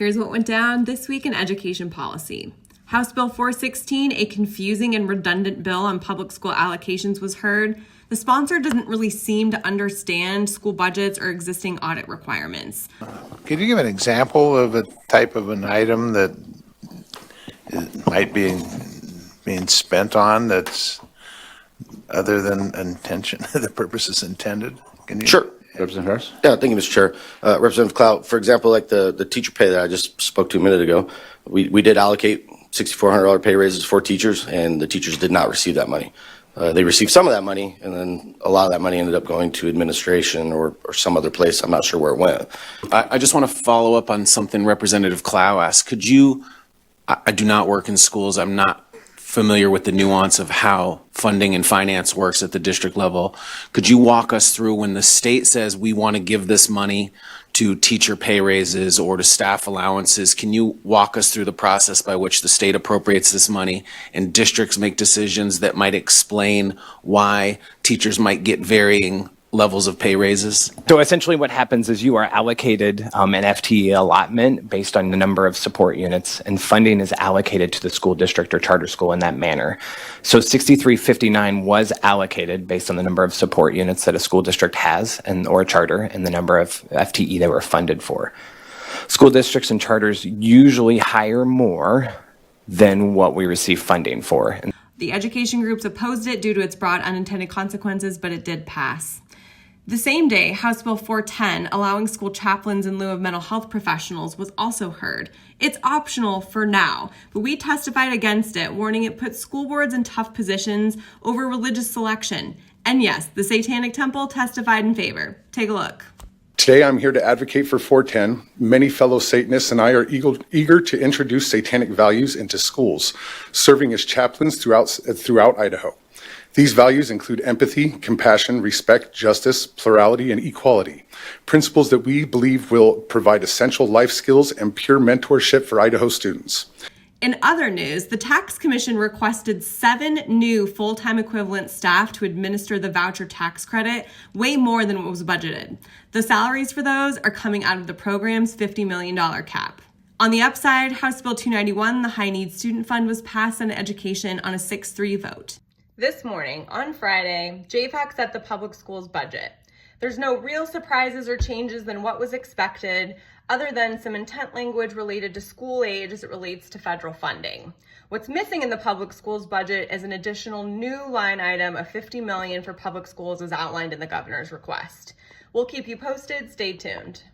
Here's what went down this week in education policy. House Bill 416, a confusing and redundant bill on public school allocations, was heard. The sponsor doesn't really seem to understand school budgets or existing audit requirements. Could you give an example of a type of an item that might be being spent on that's other than intention, the purpose is intended? Can you? Sure. Representative Harris? Yeah, thank you, Mr. Chair. Representative Clout, for example, like the teacher pay that I just spoke to a minute ago, we did allocate $6,400 pay raises for teachers, and the teachers did not receive that money. They received some of that money, and then a lot of that money ended up going to administration or some other place. I'm not sure where it went. I just want to follow up on something Representative Clow asked. Could you, I do not work in schools. I'm not familiar with the nuance of how funding and finance works at the district level. Could you walk us through when the state says we want to give this money to teacher pay raises or to staff allowances? Can you walk us through the process by which the state appropriates this money and districts make decisions that might explain why teachers might get varying levels of pay raises? So essentially what happens is you are allocated an FTE allotment based on the number of support units, and funding is allocated to the school district or charter school in that manner. So 6359 was allocated based on the number of support units that a school district has or a charter and the number of FTE they were funded for. School districts and charters usually hire more than what we receive funding for. The education groups opposed it due to its broad unintended consequences, but it did pass. The same day, House Bill 410, allowing school chaplains in lieu of mental health professionals, was also heard. It's optional for now, but we testified against it, warning it puts school boards in tough positions over religious selection. And yes, the Satanic Temple testified in favor. Take a look. Today, I'm here to advocate for 410. Many fellow Satanists and I are eager to introduce satanic values into schools, serving as chaplains throughout Idaho. These values include empathy, compassion, respect, justice, plurality, and equality, principles that we believe will provide essential life skills and pure mentorship for Idaho students. In other news, the Tax Commission requested 7 new full-time equivalent staff to administer the voucher tax credit, way more than what was budgeted. The salaries for those are coming out of the program's $50 million cap. On the upside, House Bill 291, the High Needs Student Fund, was passed on education on a 6-3 vote. This morning, on Friday, JPAC set the public schools budget. There's no real surprises or changes than what was expected, other than some intent language related to school aid as it relates to federal funding. What's missing in the public schools budget is an additional new line item of $50 million for public schools as outlined in the governor's request. We'll keep you posted. Stay tuned.